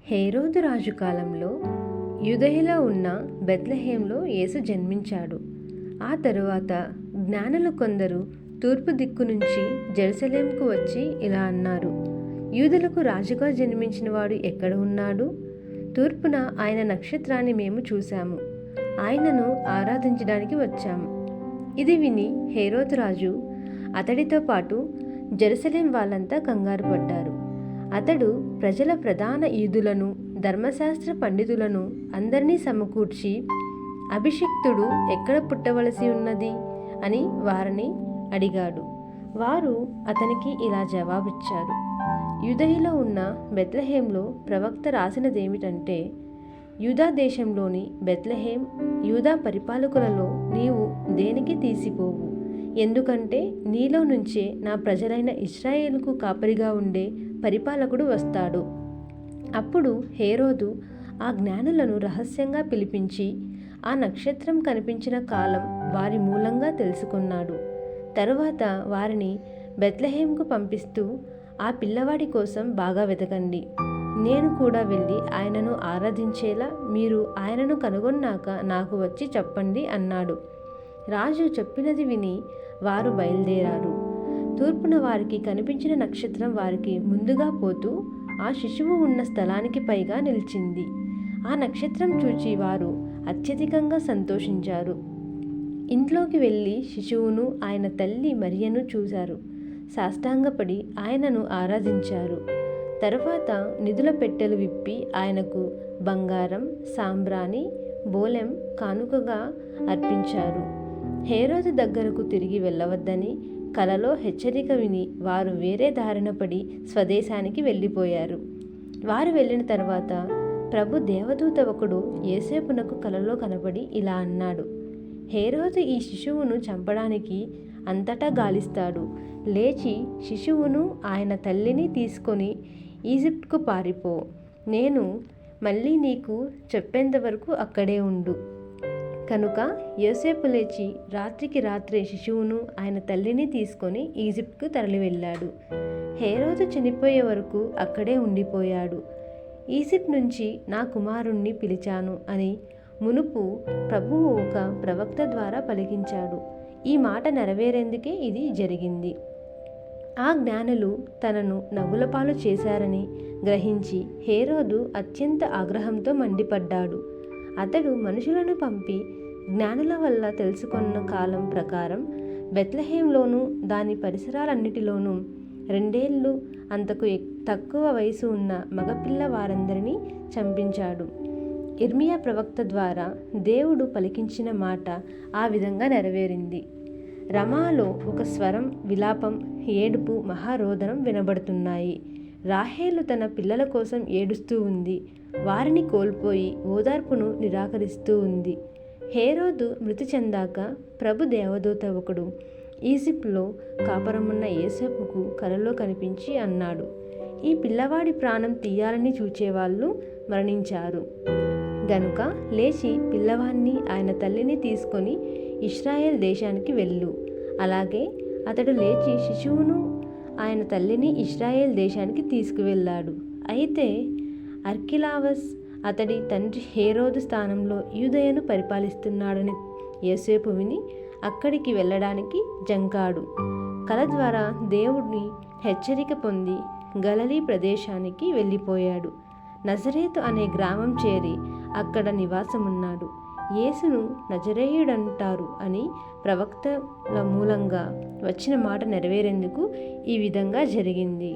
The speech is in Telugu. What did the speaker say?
హేరోదు రాజు కాలంలో యూదయలో ఉన్న బెత్లెహేంలో యేసు జన్మించాడు. ఆ తరువాత జ్ఞానులు కొందరు తూర్పు దిక్కు నుంచి జెరూసలేంకు వచ్చి ఇలా అన్నారు: యూదులకు రాజుగా జన్మించిన వాడు ఎక్కడ ఉన్నాడు? తూర్పున ఆయన నక్షత్రాన్ని మేము చూశాము, ఆయనను ఆరాధించడానికి వచ్చాము. ఇది విని హేరోదు రాజు అతడితో పాటు జెరూసలేం వాళ్ళంతా కంగారు పడ్డారు. అతడు ప్రజల ప్రధాన యూదులను, ధర్మశాస్త్ర పండితులను అందరినీ సమకూర్చి, అభిషిక్తుడు ఎక్కడ పుట్టవలసి ఉన్నది అని వారిని అడిగాడు. వారు అతనికి ఇలా జవాబిచ్చారు: యూదయలో ఉన్న బెత్లెహేంలో ప్రవక్త రాసినదేమిటంటే, యూదా దేశంలోని బెత్లెహేం, యూదా పరిపాలకులలో నీవు దేనికి తీసిపోవు, ఎందుకంటే నీలో నుంచే నా ప్రజలైన ఇశ్రాయేలుకు కాపరిగా ఉండే పరిపాలకుడు వస్తాడు. అప్పుడు హేరోదు ఆ జ్ఞానులను రహస్యంగా పిలిపించి ఆ నక్షత్రం కనిపించిన కాలం వారి మూలంగా తెలుసుకున్నాడు. తరువాత వారిని బెత్లెహేంకు పంపిస్తూ, ఆ పిల్లవాడి కోసం బాగా వెతకండి, నేను కూడా వెళ్ళి ఆయనను ఆరాధించేలా మీరు ఆయనను కనుగొన్నాక నాకు వచ్చి చెప్పండి అన్నాడు. రాజు చెప్పినది విని వారు బయలుదేరారు. తూర్పున వారికి కనిపించిన నక్షత్రం వారికి ముందుగా పోతూ ఆ శిశువు ఉన్న స్థలానికి పైగా నిలిచింది. ఆ నక్షత్రం చూచి వారు అత్యధికంగా సంతోషించారు. ఇంట్లోకి వెళ్ళి శిశువును, ఆయన తల్లి మరియను చూశారు. సాష్టాంగపడి ఆయనను ఆరాధించారు. తరువాత నిధుల పెట్టెలు విప్పి ఆయనకు బంగారం, సాంబ్రాణి, బోలెం కానుకగా అర్పించారు. హేరోదు దగ్గరకు తిరిగి వెళ్ళవద్దని కలలో హెచ్చరిక విని వారు వేరే దారిన పడి స్వదేశానికి వెళ్ళిపోయారు. వారు వెళ్ళిన తర్వాత ప్రభు దేవదూత ఒకడు యోసేపునకు కలలో కనబడి ఇలా అన్నాడు: హేరోదు ఈ శిశువును చంపడానికి అంతటా గాలిస్తాడు. లేచి శిశువును, ఆయన తల్లిని తీసుకొని ఈజిప్టుకు పారిపో. నేను మళ్ళీ నీకు చెప్పేంత వరకు అక్కడే ఉండు. కనుక యోసేపు లేచి రాత్రికి రాత్రే శిశువును, ఆయన తల్లిని తీసుకొని ఈజిప్టుకు తరలి వెళ్ళాడు. హేరోదు చనిపోయే వరకు అక్కడే ఉండిపోయాడు. ఈజిప్ట్ నుంచి నా కుమారుణ్ణి పిలిచాను అని మునుపు ప్రభువు ఒక ప్రవక్త ద్వారా పలికించాడు. ఈ మాట నెరవేరేందుకే ఇది జరిగింది. ఆ జ్ఞానులు తనను నవ్వులపాలు చేశారని గ్రహించి హేరోదు అత్యంత ఆగ్రహంతో మండిపడ్డాడు. అతడు మనుషులను పంపి జ్ఞానుల వల్ల తెలుసుకున్న కాలం ప్రకారం బెత్లెహేంలోనూ దాని పరిసరాలన్నిటిలోనూ 2 ఏళ్ళు అంతకు తక్కువ వయసు ఉన్న మగపిల్ల వారందరినీ చంపించాడు. ఇర్మియా ప్రవక్త ద్వారా దేవుడు పలికించిన మాట ఆ విధంగా నెరవేరింది. రమాలో ఒక స్వరం, విలాపం, ఏడుపు, మహారోదనం వినబడుతున్నాయి. రాహేలు తన పిల్లల కోసం ఏడుస్తూ ఉంది. వారిని కోల్పోయి ఓదార్పును నిరాకరిస్తూ ఉంది. హేరోదు మృతి చెందాక ప్రభు దేవదూత ఒకడు ఈజిప్టులో కాపురమున్న యోసేపుకు కలలో కనిపించి అన్నాడు: ఈ పిల్లవాడి ప్రాణం తీయాలని చూచేవాళ్ళు మరణించారు గనుక లేచి పిల్లవాడిని, ఆయన తల్లిని తీసుకొని ఇశ్రాయేల్ దేశానికి వెళ్ళు. అలాగే అతడు లేచి శిశువును, ఆయన తల్లిని ఇశ్రాయేల్ దేశానికి తీసుకువెళ్ళాడు. అయితే అర్కిలావస్ అతడి తండ్రి హేరోదు స్థానంలో యూదయను పరిపాలిస్తున్నాడని యోసేపు విని అక్కడికి వెళ్ళడానికి జంకాడు. కల ద్వారా దేవుడిని హెచ్చరిక పొంది గలిలీ ప్రదేశానికి వెళ్ళిపోయాడు. నజరేతు అనే గ్రామం చేరి అక్కడ నివాసమున్నాడు. యేసును నజరేయుడంటారు అని ప్రవక్తల మూలంగా వచ్చిన మాట నెరవేరేందుకు ఈ విధంగా జరిగింది.